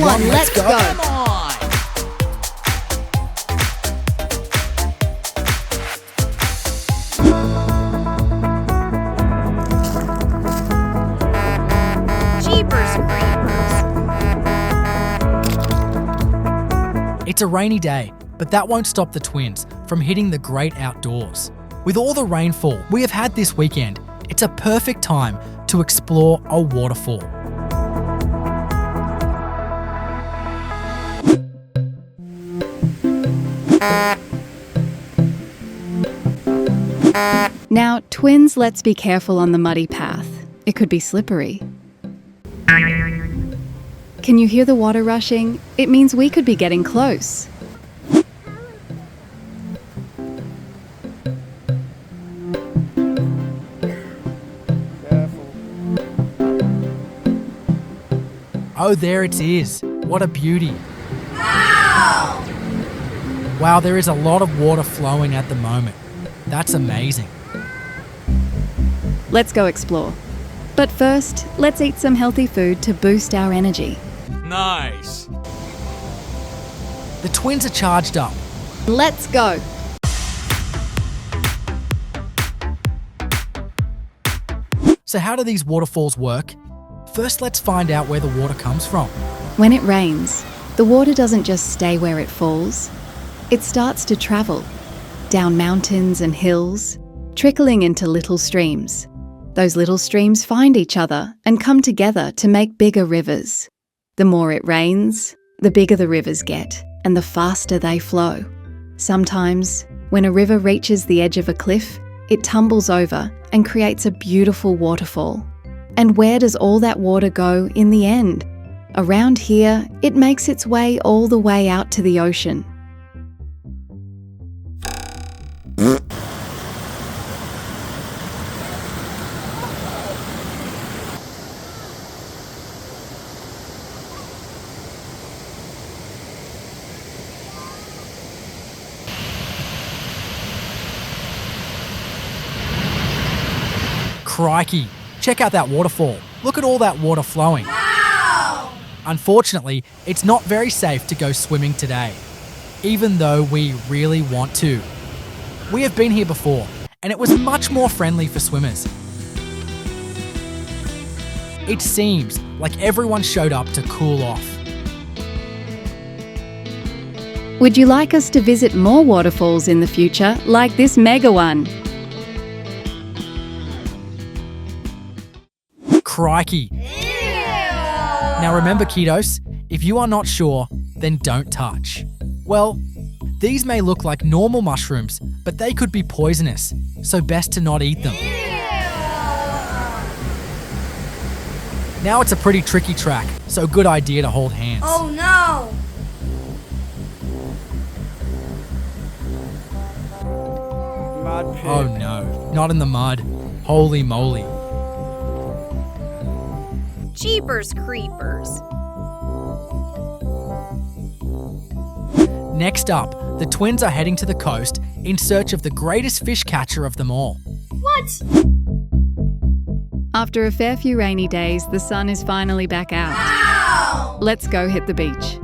one, let's go. Come on! Jeepers creepers. It's a rainy day, but that won't stop the twins from hitting the great outdoors. With all the rainfall we have had this weekend, it's a perfect time to explore a waterfall. Now, twins, let's be careful on the muddy path. It could be slippery. Can you hear the water rushing? It means we could be getting close. Oh, there it is. What a beauty. Wow, there is a lot of water flowing at the moment. That's amazing. Let's go explore. But first, let's eat some healthy food to boost our energy. Nice! The twins are charged up. Let's go! So how do these waterfalls work? First, let's find out where the water comes from. When it rains, the water doesn't just stay where it falls. It starts to travel down mountains and hills, trickling into little streams. Those little streams find each other and come together to make bigger rivers. The more it rains, the bigger the rivers get, and the faster they flow. Sometimes, when a river reaches the edge of a cliff, it tumbles over and creates a beautiful waterfall. And where does all that water go in the end? Around here, it makes its way all the way out to the ocean. Crikey, check out that waterfall. Look at all that water flowing. Wow! Unfortunately, it's not very safe to go swimming today, even though we really want to. We have been here before, and it was much more friendly for swimmers. It seems like everyone showed up to cool off. Would you like us to visit more waterfalls in the future, like this mega one? Crikey. Now remember, kiddos, if you are not sure, then don't touch. Well, these may look like normal mushrooms, but they could be poisonous, so best to not eat them. Now it's a pretty tricky track, so good idea to hold hands. Oh no! Mud pit. Oh no, not in the mud. Holy moly. Jeepers creepers. Next up, the twins are heading to the coast in search of the greatest fish catcher of them all. What? After a fair few rainy days, the sun is finally back out. Wow! Let's go hit the beach.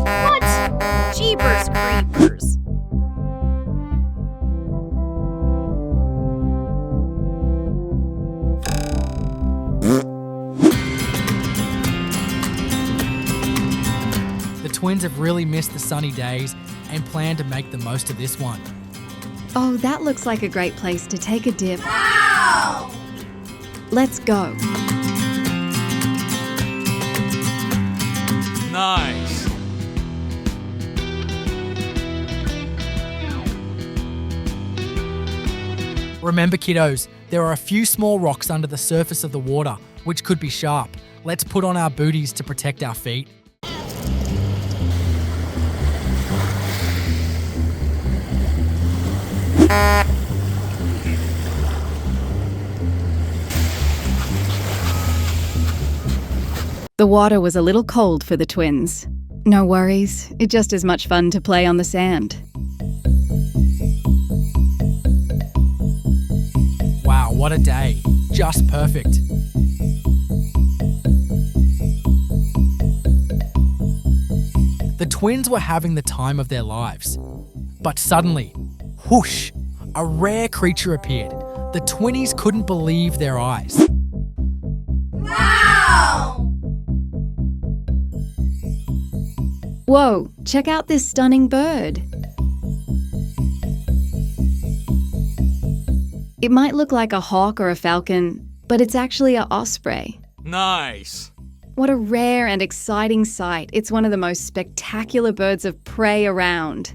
What? Jeepers creepers. The twins have really missed the sunny days and plan to make the most of this one. Oh, that looks like a great place to take a dip. Wow! Let's go. Nice! Remember, kiddos, there are a few small rocks under the surface of the water, which could be sharp. Let's put on our booties to protect our feet. The water was a little cold for the twins. No worries, it's just as much fun to play on the sand. what a day. Just perfect. The twins were having the time of their lives. But suddenly, whoosh, a rare creature appeared. The twinnies couldn't believe their eyes. Wow! Whoa, check out this stunning bird. It might look like a hawk or a falcon, but it's actually an osprey. Nice. What a rare and exciting sight. It's one of the most spectacular birds of prey around.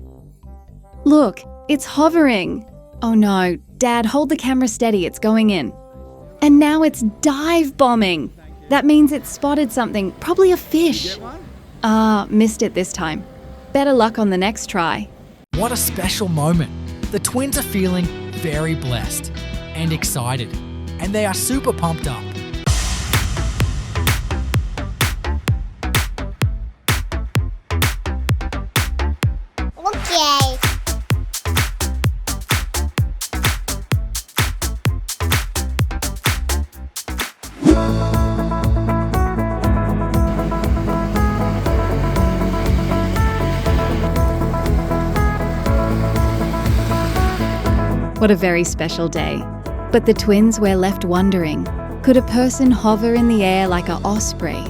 Look, it's hovering. Oh no, Dad, hold the camera steady, it's going in. And now it's dive bombing. That means it spotted something, probably a fish. Missed it this time. Better luck on the next try. What a special moment. The twins are feeling very blessed and excited, and they are super pumped up. Okay. What a very special day. But the twins were left wondering, could a person hover in the air like an osprey?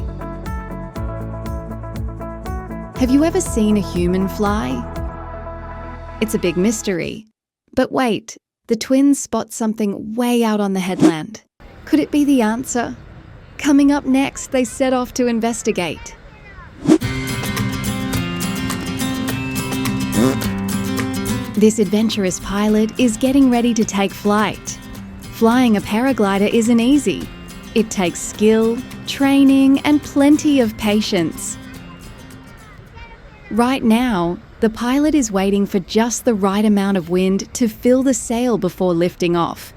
Have you ever seen a human fly? It's a big mystery. But wait, the twins spot something way out on the headland. Could it be the answer? Coming up next, they set off to investigate. This adventurous pilot is getting ready to take flight. Flying a paraglider isn't easy. It takes skill, training, and plenty of patience. Right now, the pilot is waiting for just the right amount of wind to fill the sail before lifting off.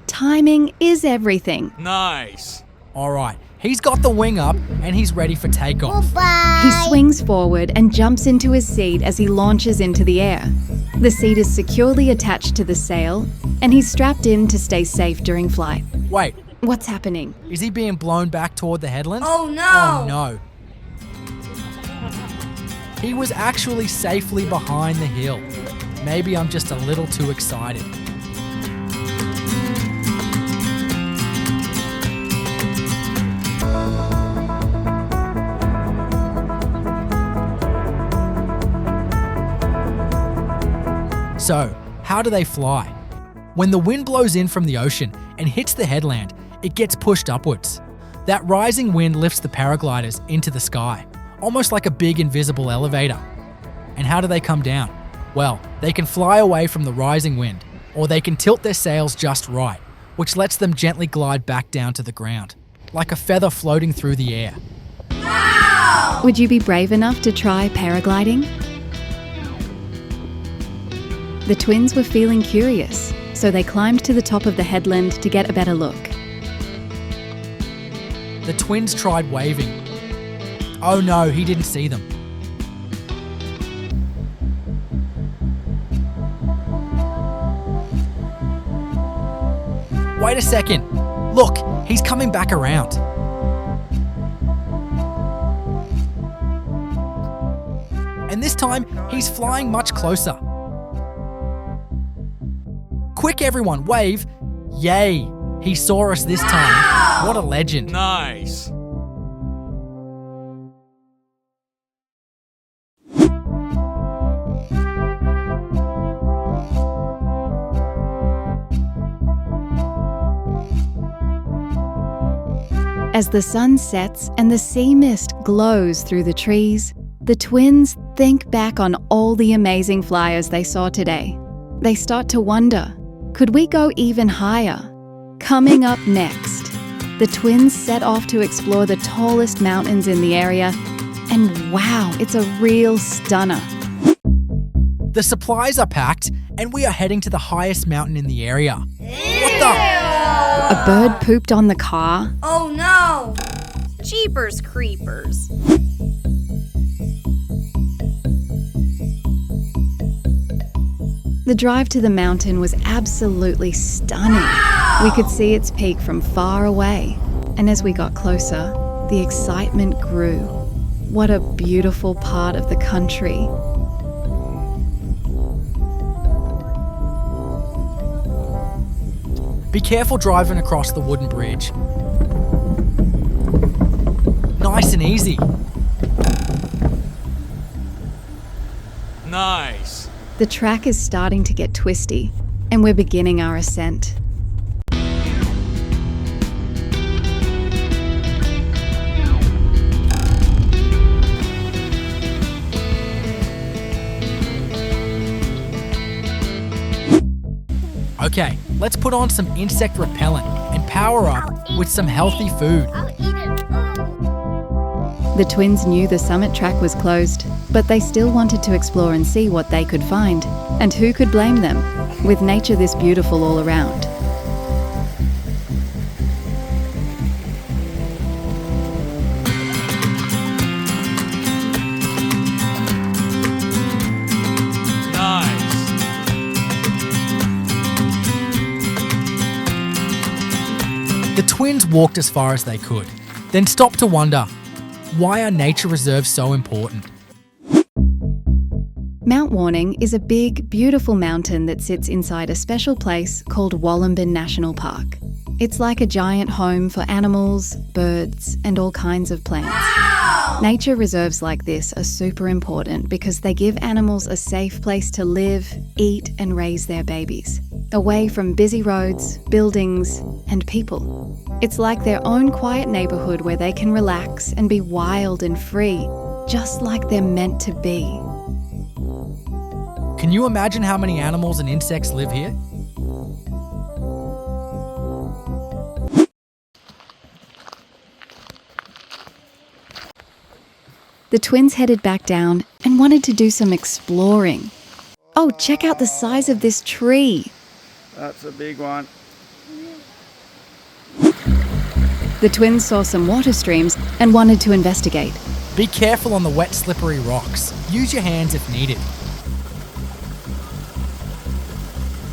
Timing is everything. Nice. All right, he's got the wing up and he's ready for takeoff. Bye. He swings forward and jumps into his seat as he launches into the air. The seat is securely attached to the sail, and he's strapped in to stay safe during flight. Wait, What's happening? is he being blown back toward the headland? Oh no! Oh no. He was actually safely behind the hill. Maybe I'm just a little too excited. So, how do they fly? When the wind blows in from the ocean and hits the headland, it gets pushed upwards. That rising wind lifts the paragliders into the sky, almost like a big invisible elevator. And how do they come down? Well, they can fly away from the rising wind, or they can tilt their sails just right, which lets them gently glide back down to the ground, like a feather floating through the air. Wow! Would you be brave enough to try paragliding? The twins were feeling curious, so they climbed to the top of the headland to get a better look. The twins tried waving. Oh no, he didn't see them. Wait a second. Look, he's coming back around. And this time, he's flying much closer. Quick everyone, wave. Yay, he saw us this time. What a legend. Nice. As the sun sets and the sea mist glows through the trees, the twins think back on all the amazing flyers they saw today. They start to wonder, could we go even higher? Coming up next, the twins set off to explore the tallest mountains in the area, and wow, it's a real stunner. The supplies are packed, and we are heading to the highest mountain in the area. What the? A bird pooped on the car. Oh no! Jeepers creepers. The drive to the mountain was absolutely stunning. We could see its peak from far away, and as we got closer, the excitement grew. What a beautiful part of the country. Be careful driving across the wooden bridge. Nice and easy. Nice. The track is starting to get twisty, and we're beginning our ascent. Okay, let's put on some insect repellent and power up with some healthy food. The twins knew the summit track was closed, but they still wanted to explore and see what they could find. And who could blame them, with nature this beautiful all around? The twins walked as far as they could, then stopped to wonder, why are nature reserves so important? Mount Warning is a big, beautiful mountain that sits inside a special place called Wollongong National Park. It's like a giant home for animals, birds, and all kinds of plants. Wow! Nature reserves like this are super important because they give animals a safe place to live, eat, and raise their babies, away from busy roads, buildings, and people. It's like their own quiet neighbourhood where they can relax and be wild and free, just like they're meant to be. Can you imagine how many animals and insects live here? The twins headed back down and wanted to do some exploring. Oh, check out the size of this tree. That's a big one. The twins saw some water streams and wanted to investigate. Be careful on the wet, slippery rocks. Use your hands if needed.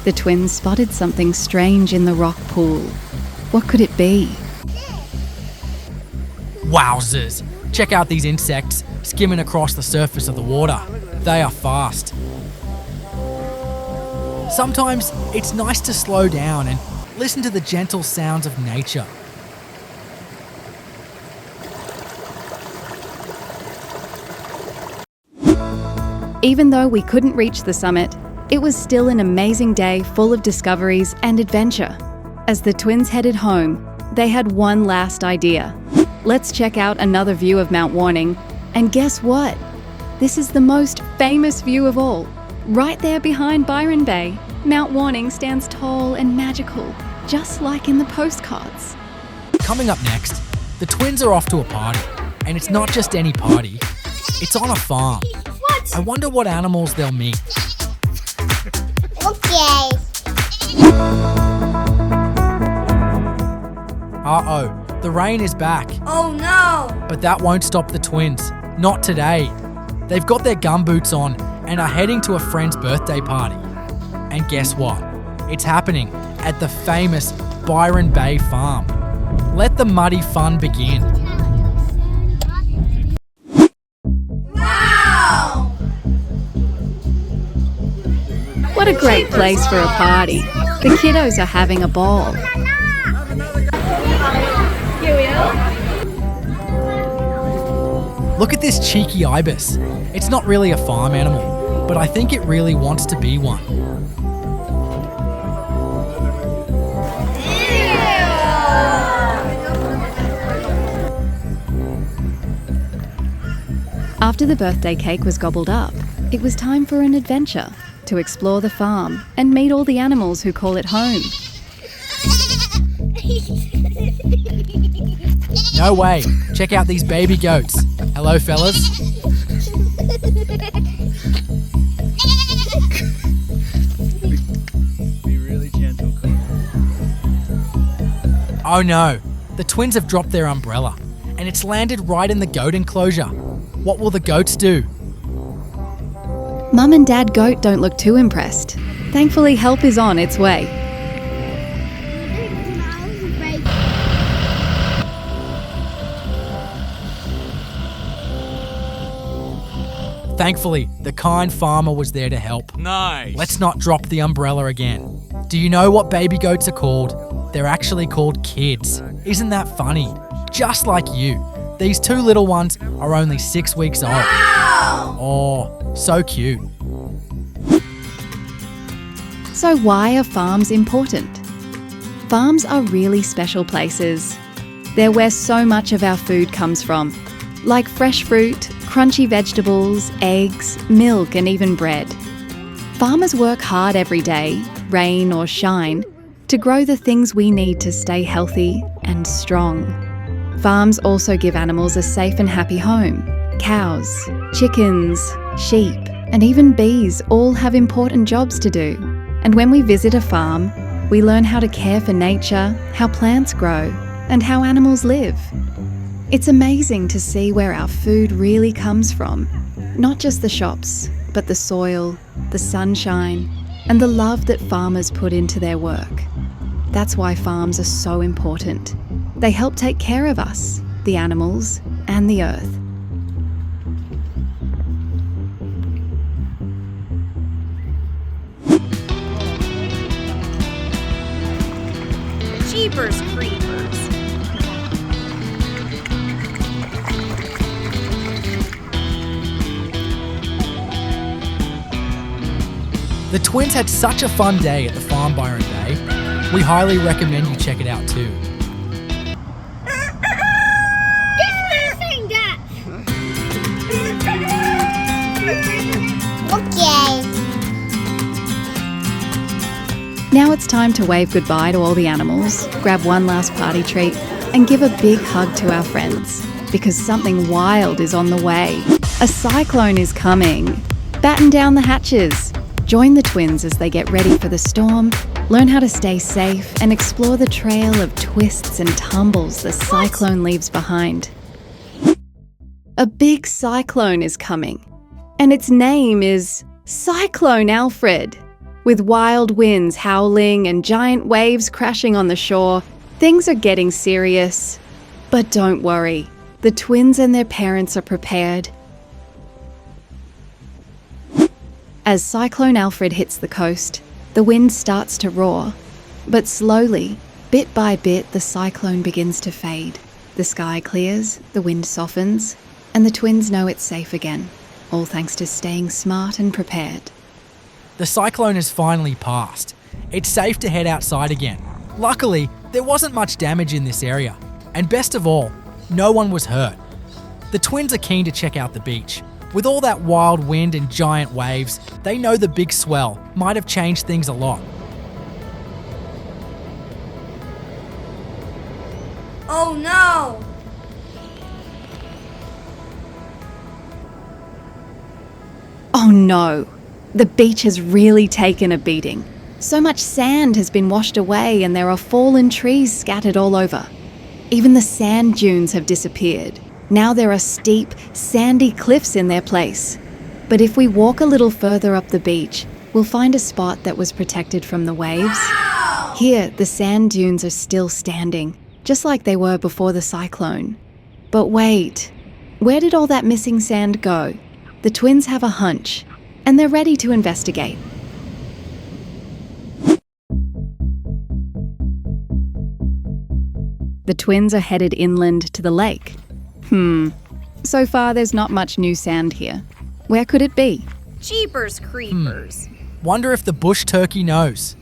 The twins spotted something strange in the rock pool. What could it be? Wowzers! Check out these insects skimming across the surface of the water. They are fast. Sometimes it's nice to slow down and listen to the gentle sounds of nature. Even though we couldn't reach the summit, it was still an amazing day full of discoveries and adventure. As the twins headed home, they had one last idea. Let's check out another view of Mount Warning. And guess what? This is the most famous view of all. Right there behind Byron Bay, Mount Warning stands tall and magical, just like in the postcards. Coming up next, the twins are off to a party. And it's not just any party, it's on a farm. What? I wonder what animals they'll meet. Okay. Uh-oh, the rain is back. Oh no! But that won't stop the twins. Not today. They've got their gumboots on and are heading to a friend's birthday party. And guess what? It's happening at the famous Byron Bay farm. Let the muddy fun begin. Wow! What a great place for a party. The kiddos are having a ball. Look at this cheeky ibis. It's not really a farm animal, but I think it really wants to be one. After the birthday cake was gobbled up, it was time for an adventure to explore the farm and meet all the animals who call it home. No way. Check out these baby goats. Hello, fellas. Be really gentle, Connor. Oh no, the twins have dropped their umbrella and it's landed right in the goat enclosure. What will the goats do? Mum and Dad Goat don't look too impressed. Thankfully, help is on its way. Thankfully, the kind farmer was there to help. Nice. Let's not drop the umbrella again. Do you know what baby goats are called? They're actually called kids. Isn't that funny? Just like you. These two little ones are only 6 weeks old. Oh, so cute. So why are farms important? Farms are really special places. They're where so much of our food comes from, like fresh fruit, crunchy vegetables, eggs, milk, and even bread. Farmers work hard every day, rain or shine, to grow the things we need to stay healthy and strong. Farms also give animals a safe and happy home. Cows, chickens, sheep, and even bees all have important jobs to do. And when we visit a farm, we learn how to care for nature, how plants grow, and how animals live. It's amazing to see where our food really comes from. Not just the shops, but the soil, the sunshine, and the love that farmers put into their work. That's why farms are so important. They help take care of us, the animals, and the earth. Jeepers creepers. The twins had such a fun day at the farm Byron Bay. We highly recommend you check it out too. Okay. Now it's time to wave goodbye to all the animals, grab one last party treat, and give a big hug to our friends, because something wild is on the way. A cyclone is coming. Batten down the hatches. Join the twins as they get ready for the storm, learn how to stay safe, and explore the trail of twists and tumbles the cyclone leaves behind. A big cyclone is coming, and its name is Cyclone Alfred. With wild winds howling and giant waves crashing on the shore, things are getting serious. But don't worry, the twins and their parents are prepared. As Cyclone Alfred hits the coast, the wind starts to roar. But slowly, bit by bit, the cyclone begins to fade. The sky clears, the wind softens, and the twins know it's safe again, all thanks to staying smart and prepared. The cyclone has finally passed. It's safe to head outside again. Luckily, there wasn't much damage in this area. And best of all, no one was hurt. The twins are keen to check out the beach. With all that wild wind and giant waves, they know the big swell might have changed things a lot. Oh no! Oh no! The beach has really taken a beating. So much sand has been washed away and there are fallen trees scattered all over. Even the sand dunes have disappeared. Now there are steep, sandy cliffs in their place. But if we walk a little further up the beach, we'll find a spot that was protected from the waves. Here, the sand dunes are still standing, just like they were before the cyclone. But wait, where did all that missing sand go? The twins have a hunch, and they're ready to investigate. The twins are headed inland to the lake. So far there's not much new sand here. Where could it be? Jeepers creepers. Wonder if the bush turkey knows.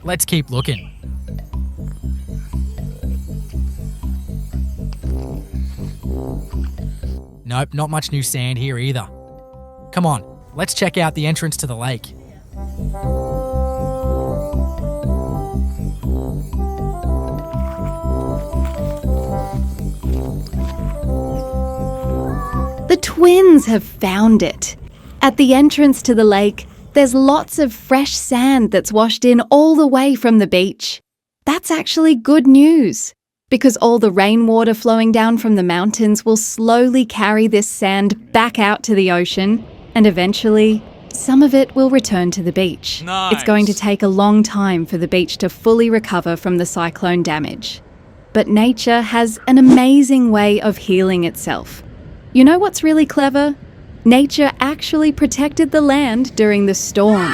Let's keep looking. Nope, not much new sand here either. Come on, let's check out the entrance to the lake. The twins have found it. At the entrance to the lake, there's lots of fresh sand that's washed in all the way from the beach. That's actually good news, because all the rainwater flowing down from the mountains will slowly carry this sand back out to the ocean, and eventually, some of it will return to the beach. Nice. It's going to take a long time for the beach to fully recover from the cyclone damage. But nature has an amazing way of healing itself. You know what's really clever? Nature actually protected the land during the storm.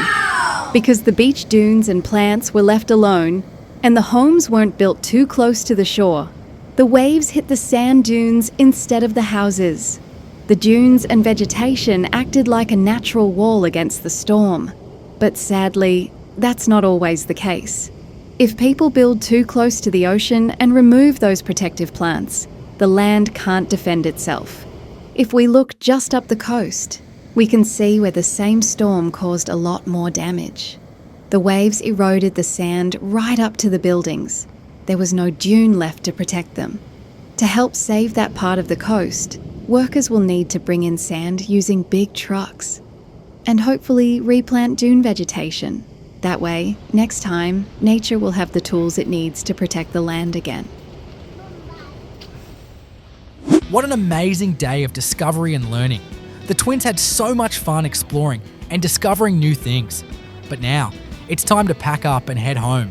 Because the beach dunes and plants were left alone, and the homes weren't built too close to the shore, the waves hit the sand dunes instead of the houses. The dunes and vegetation acted like a natural wall against the storm. But sadly, that's not always the case. If people build too close to the ocean and remove those protective plants, the land can't defend itself. If we look just up the coast, we can see where the same storm caused a lot more damage. The waves eroded the sand right up to the buildings. There was no dune left to protect them. To help save that part of the coast, workers will need to bring in sand using big trucks. And hopefully replant dune vegetation. That way, next time, nature will have the tools it needs to protect the land again. What an amazing day of discovery and learning. The twins had so much fun exploring and discovering new things. But now, it's time to pack up and head home.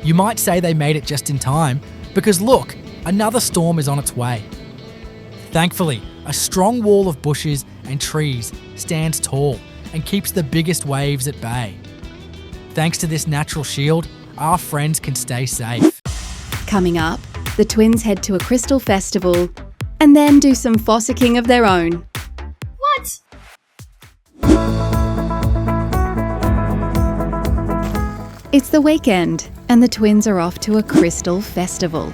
You might say they made it just in time, because look, another storm is on its way. Thankfully, a strong wall of bushes and trees stands tall and keeps the biggest waves at bay. Thanks to this natural shield, our friends can stay safe. Coming up, the twins head to a crystal festival and then do some fossicking of their own. What? It's the weekend, and the twins are off to a crystal festival.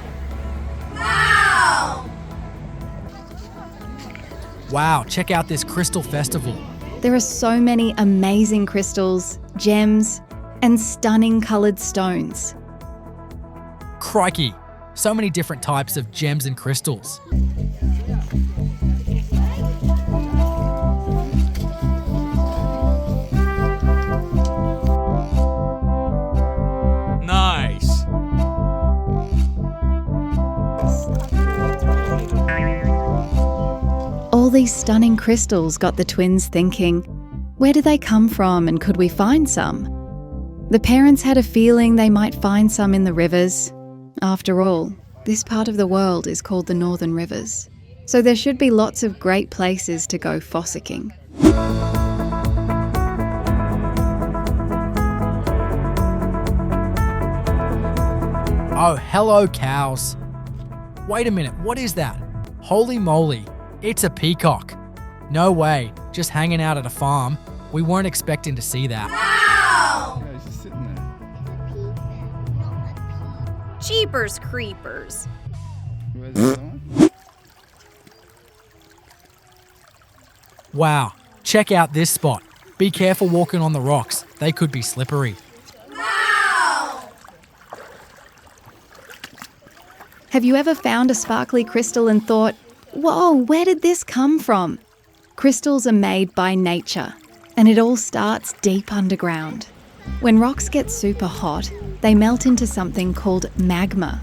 Wow, check out this crystal festival. There are so many amazing crystals, gems, and stunning coloured stones. Crikey, so many different types of gems and crystals. Nice. All these stunning crystals got the twins thinking, where did they come from and could we find some? The parents had a feeling they might find some in the rivers. After all, this part of the world is called the Northern Rivers, so there should be lots of great places to go fossicking. Oh, hello cows. Wait a minute, what is that? Holy moly, it's a peacock. No way, just hanging out at a farm. We weren't expecting to see that. Yeah, he's just sitting there. Jeepers creepers. Where's he going? Wow, check out this spot. Be careful walking on the rocks, they could be slippery. Have you ever found a sparkly crystal and thought, whoa, where did this come from? Crystals are made by nature, and it all starts deep underground. When rocks get super hot, they melt into something called magma.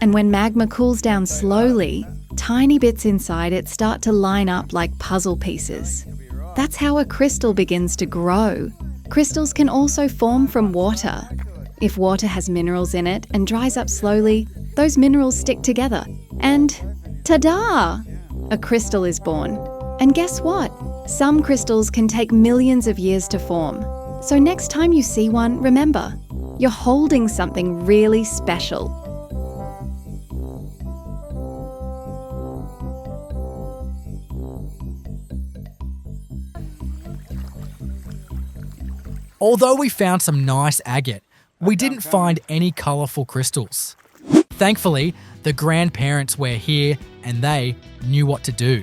And when magma cools down slowly, tiny bits inside it start to line up like puzzle pieces. That's how a crystal begins to grow. Crystals can also form from water. If water has minerals in it and dries up slowly, those minerals stick together. And ta-da! A crystal is born. And guess what? Some crystals can take millions of years to form. So next time you see one, remember, you're holding something really special. Although we found some nice agate, we didn't find any colourful crystals. Thankfully, the grandparents were here and they knew what to do.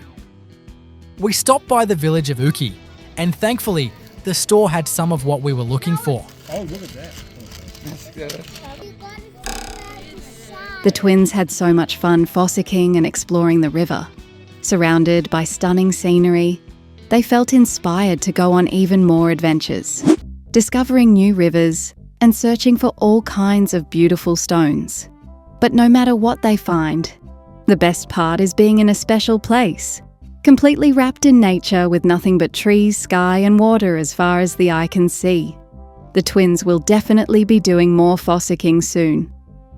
We stopped by the village of Uki, and thankfully, the store had some of what we were looking for. Oh, look at that. Let's go. The twins had so much fun fossicking and exploring the river. Surrounded by stunning scenery, they felt inspired to go on even more adventures, discovering new rivers and searching for all kinds of beautiful stones. But no matter what they find, the best part is being in a special place, completely wrapped in nature with nothing but trees, sky and water as far as the eye can see. The twins will definitely be doing more fossicking soon.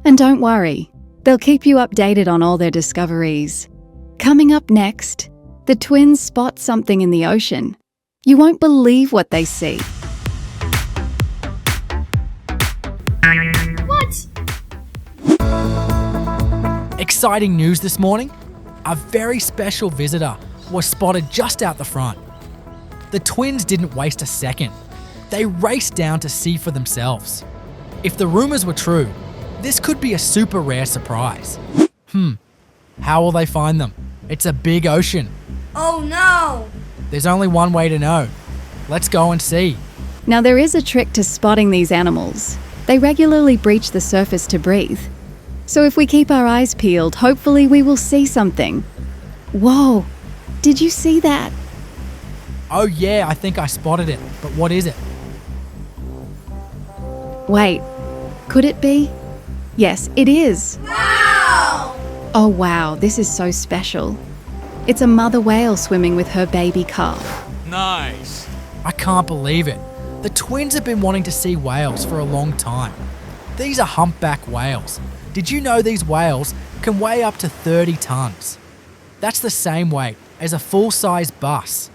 And don't worry, they'll keep you updated on all their discoveries. Coming up next, The twins spot something in the ocean. You won't believe what they see. What? Exciting news this morning. A very special visitor was spotted just out the front. The twins didn't waste a second. They raced down to see for themselves. If the rumors were true, this could be a super rare surprise. How will they find them? It's a big ocean. Oh no! There's only one way to know. Let's go and see. Now, there is a trick to spotting these animals. They regularly breach the surface to breathe. So if we keep our eyes peeled, hopefully we will see something. Whoa! Did you see that? Oh yeah, I think I spotted it. But what is it? Wait, could it be? Yes, it is. Wow! Oh wow, this is so special. It's a mother whale swimming with her baby calf. Nice. I can't believe it. The twins have been wanting to see whales for a long time. These are humpback whales. Did you know these whales can weigh up to 30 tons? That's the same weight as a full-size bus.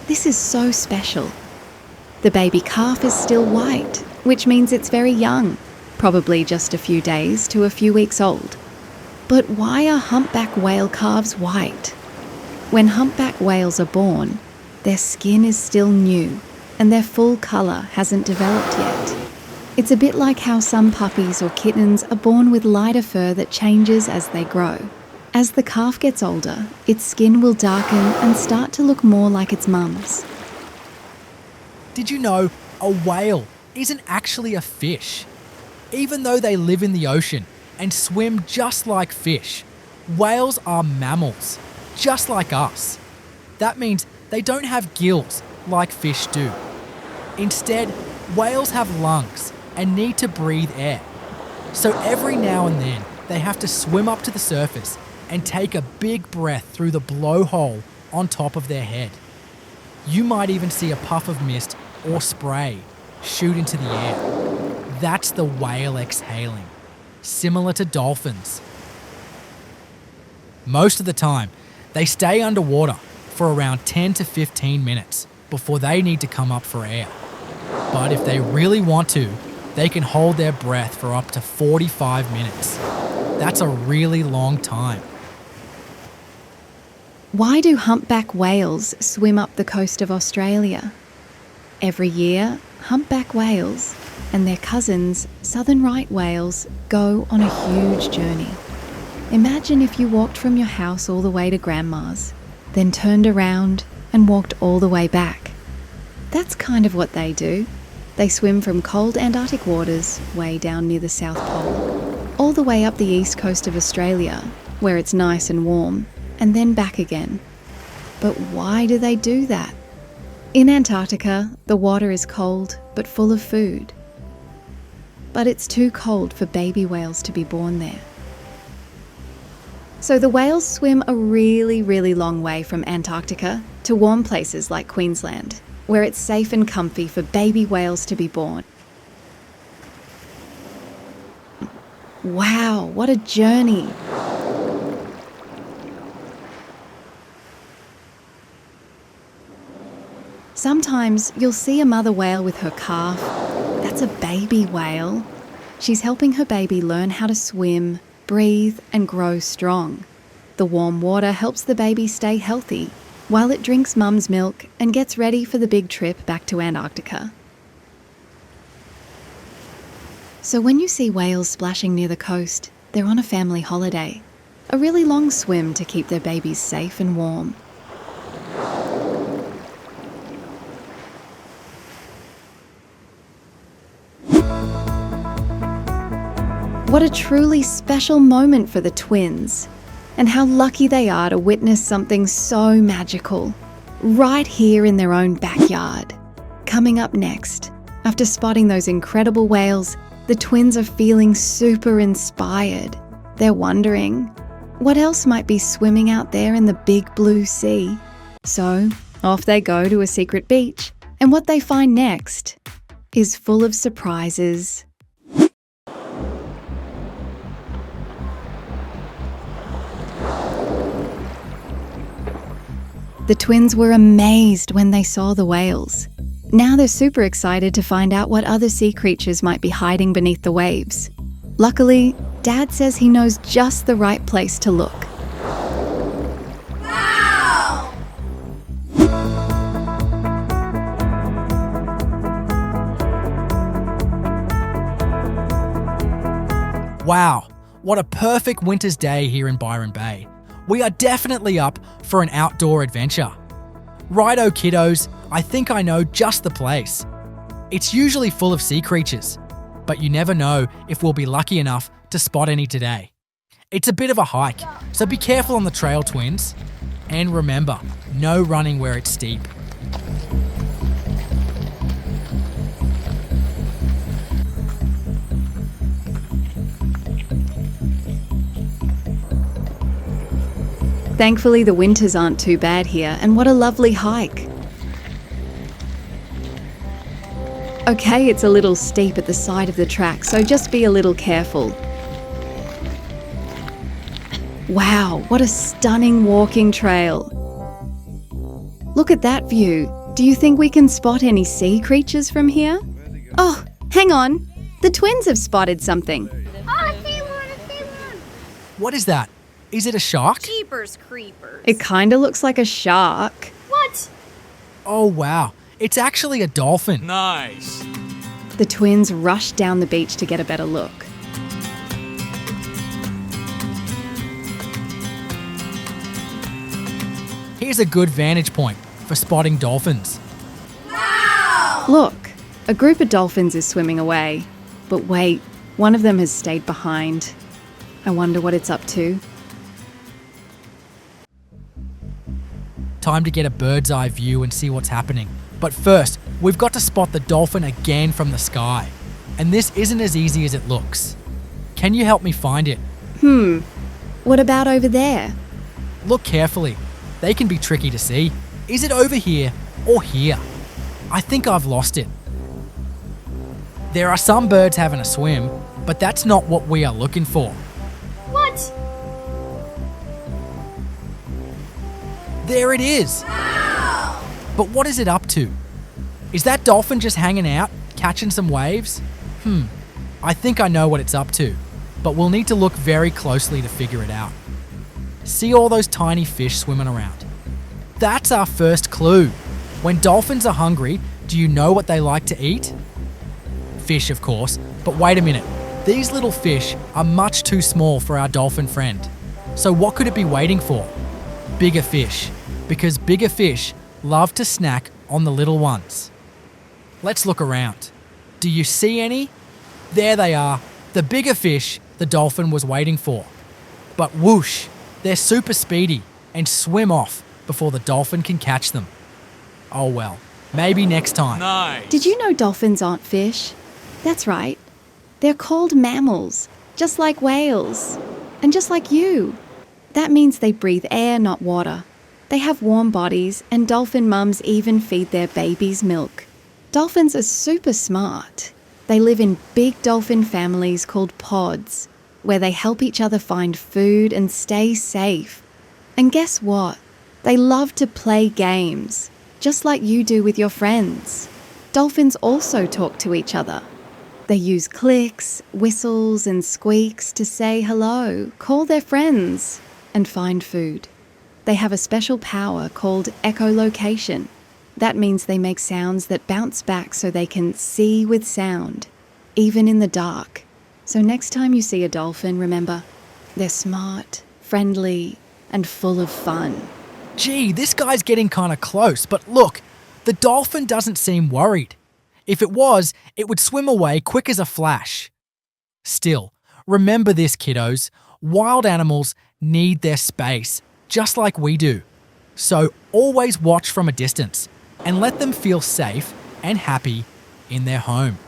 This is so special. The baby calf is still white, which means it's very young, probably just a few days to a few weeks old. But why are humpback whale calves white? When humpback whales are born, their skin is still new and their full colour hasn't developed yet. It's a bit like how some puppies or kittens are born with lighter fur that changes as they grow. As the calf gets older, its skin will darken and start to look more like its mum's. Did you know a whale isn't actually a fish? Even though they live in the ocean and swim just like fish, whales are mammals, just like us. That means they don't have gills like fish do. Instead, whales have lungs and need to breathe air. So every now and then, they have to swim up to the surface and take a big breath through the blowhole on top of their head. You might even see a puff of mist or spray shoot into the air. That's the whale exhaling, similar to dolphins. Most of the time, they stay underwater for around 10 to 15 minutes before they need to come up for air. But if they really want to, they can hold their breath for up to 45 minutes. That's a really long time. Why do humpback whales swim up the coast of Australia? Every year, humpback whales and their cousins, southern right whales, go on a huge journey. Imagine if you walked from your house all the way to Grandma's, then turned around and walked all the way back. That's kind of what they do. They swim from cold Antarctic waters way down near the South Pole, all the way up the east coast of Australia, where it's nice and warm, and then back again. But why do they do that? In Antarctica, the water is cold but full of food. But it's too cold for baby whales to be born there. So the whales swim a really, really long way from Antarctica to warm places like Queensland, where it's safe and comfy for baby whales to be born. Wow, what a journey! Sometimes you'll see a mother whale with her calf. That's a baby whale. She's helping her baby learn how to swim, breathe, and grow strong. The warm water helps the baby stay healthy while it drinks mum's milk and gets ready for the big trip back to Antarctica. So when you see whales splashing near the coast, they're on a family holiday. A really long swim to keep their babies safe and warm. What a truly special moment for the twins, and how lucky they are to witness something so magical, right here in their own backyard. Coming up next, after spotting those incredible whales, the twins are feeling super inspired. They're wondering, what else might be swimming out there in the big blue sea? So, off they go to a secret beach, and what they find next is full of surprises. The twins were amazed when they saw the whales. Now they're super excited to find out what other sea creatures might be hiding beneath the waves. Luckily, Dad says he knows just the right place to look. Wow! Wow, what a perfect winter's day here in Byron Bay. We are definitely up for an outdoor adventure. Righto kiddos, I think I know just the place. It's usually full of sea creatures, but you never know if we'll be lucky enough to spot any today. It's a bit of a hike, so be careful on the trail, twins. And remember, no running where it's steep. Thankfully, the winters aren't too bad here, and what a lovely hike. Okay, it's a little steep at the side of the track, so just be a little careful. Wow, what a stunning walking trail. Look at that view. Do you think we can spot any sea creatures from here? Oh, hang on. The twins have spotted something. Oh, I see one. What is that? Is it a shark? Jeepers creepers. It kinda looks like a shark. What? Oh wow, it's actually a dolphin. Nice. The twins rushed down the beach to get a better look. Here's a good vantage point for spotting dolphins. Look, a group of dolphins is swimming away. But wait, one of them has stayed behind. I wonder what it's up to. Time to get a bird's eye view and see what's happening. But first, we've got to spot the dolphin again from the sky. And this isn't as easy as it looks. Can you help me find it? What about over there? Look carefully. They can be tricky to see. Is it over here or here? I think I've lost it. There are some birds having a swim, but that's not what we are looking for. What? There it is. But what is it up to? Is that dolphin just hanging out, catching some waves? I think I know what it's up to, but we'll need to look very closely to figure it out. See all those tiny fish swimming around? That's our first clue. When dolphins are hungry, do you know what they like to eat? Fish, of course, but wait a minute. These little fish are much too small for our dolphin friend. So what could it be waiting for? Bigger fish, because bigger fish love to snack on the little ones. Let's look around. Do you see any? There they are, the bigger fish the dolphin was waiting for. But whoosh, they're super speedy and swim off before the dolphin can catch them. Oh well, maybe next time. Nice. Did you know dolphins aren't fish? That's right. They're called mammals, just like whales. And just like you. That means they breathe air, not water. They have warm bodies, and dolphin mums even feed their babies milk. Dolphins are super smart. They live in big dolphin families called pods, where they help each other find food and stay safe. And guess what? They love to play games, just like you do with your friends. Dolphins also talk to each other. They use clicks, whistles, and squeaks to say hello, call their friends, and find food. They have a special power called echolocation. That means they make sounds that bounce back so they can see with sound, even in the dark. So next time you see a dolphin, remember, they're smart, friendly, and full of fun. Gee, this guy's getting kind of close, but look, the dolphin doesn't seem worried. If it was, it would swim away quick as a flash. Still, remember this, kiddos. Wild animals need their space, just like we do. So always watch from a distance and let them feel safe and happy in their home.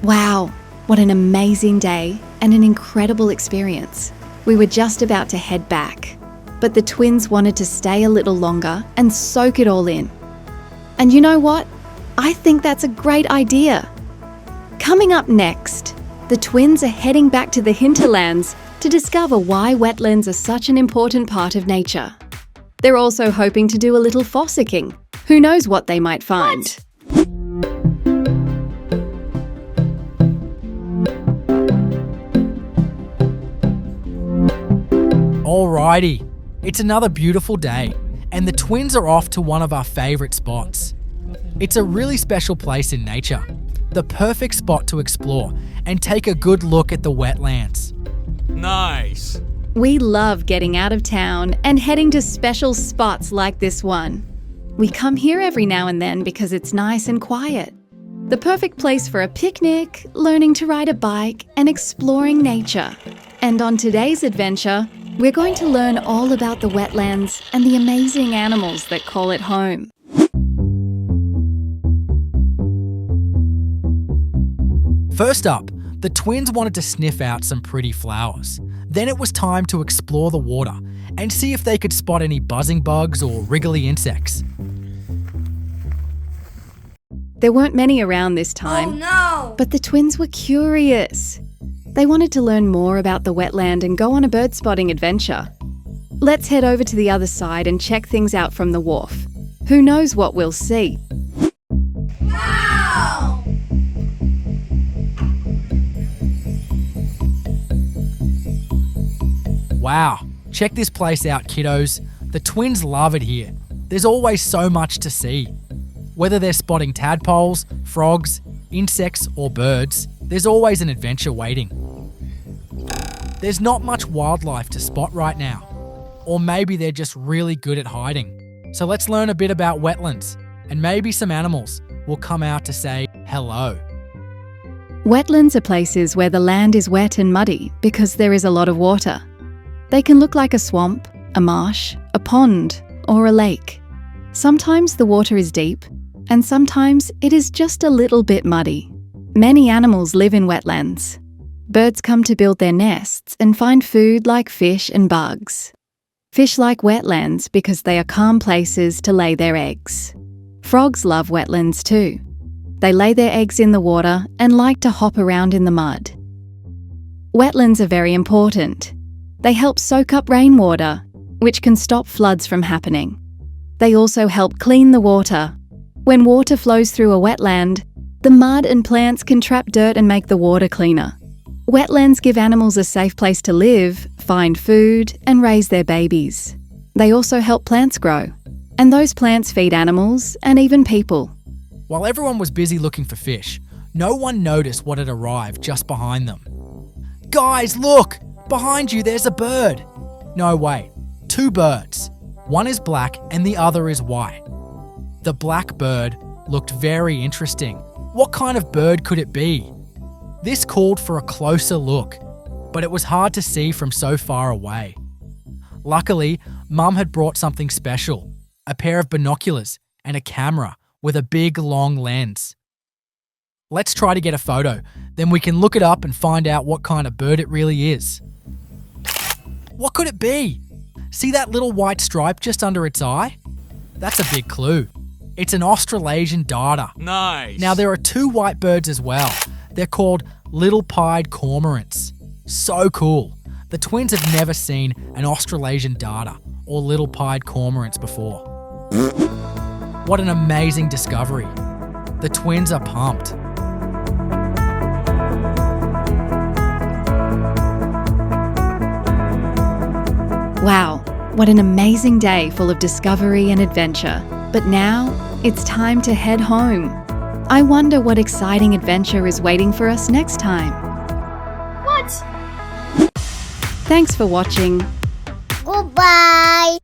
Wow, what an amazing day and an incredible experience. We were just about to head back, but the twins wanted to stay a little longer and soak it all in. And you know what? I think that's a great idea. Coming up next, the twins are heading back to the hinterlands to discover why wetlands are such an important part of nature. They're also hoping to do a little fossicking. Who knows what they might find? Alrighty, it's another beautiful day, and the twins are off to one of our favourite spots. It's a really special place in nature, the perfect spot to explore and take a good look at the wetlands. Nice. We love getting out of town and heading to special spots like this one. We come here every now and then because it's nice and quiet. The perfect place for a picnic, learning to ride a bike, and exploring nature. And on today's adventure, we're going to learn all about the wetlands and the amazing animals that call it home. First up, the twins wanted to sniff out some pretty flowers. Then it was time to explore the water and see if they could spot any buzzing bugs or wriggly insects. There weren't many around this time. Oh no! But the twins were curious. They wanted to learn more about the wetland and go on a bird spotting adventure. Let's head over to the other side and check things out from the wharf. Who knows what we'll see? Wow! Wow, check this place out, kiddos. The twins love it here. There's always so much to see. Whether they're spotting tadpoles, frogs, insects, or birds, there's always an adventure waiting. There's not much wildlife to spot right now. Or maybe they're just really good at hiding. So let's learn a bit about wetlands, and maybe some animals will come out to say hello. Wetlands are places where the land is wet and muddy because there is a lot of water. They can look like a swamp, a marsh, a pond, or a lake. Sometimes the water is deep, and sometimes it is just a little bit muddy. Many animals live in wetlands. Birds come to build their nests and find food like fish and bugs. Fish like wetlands because they are calm places to lay their eggs. Frogs love wetlands too. They lay their eggs in the water and like to hop around in the mud. Wetlands are very important. They help soak up rainwater, which can stop floods from happening. They also help clean the water. When water flows through a wetland, the mud and plants can trap dirt and make the water cleaner. Wetlands give animals a safe place to live, find food, and raise their babies. They also help plants grow, and those plants feed animals and even people. While everyone was busy looking for fish, no one noticed what had arrived just behind them. Guys, look! Behind you there's a bird! No, wait, two birds. One is black and the other is white. The black bird looked very interesting. What kind of bird could it be? This called for a closer look, but it was hard to see from so far away. Luckily, Mum had brought something special, a pair of binoculars and a camera with a big long lens. Let's try to get a photo, then we can look it up and find out what kind of bird it really is. What could it be? See that little white stripe just under its eye? That's a big clue. It's an Australasian darter. Nice. Now there are two white birds as well. They're called little-pied cormorants. So cool. The twins have never seen an Australasian darter or little-pied cormorants before. What an amazing discovery. The twins are pumped. Wow, what an amazing day full of discovery and adventure. But now, it's time to head home. I wonder what exciting adventure is waiting for us next time. What? Thanks for watching. Goodbye!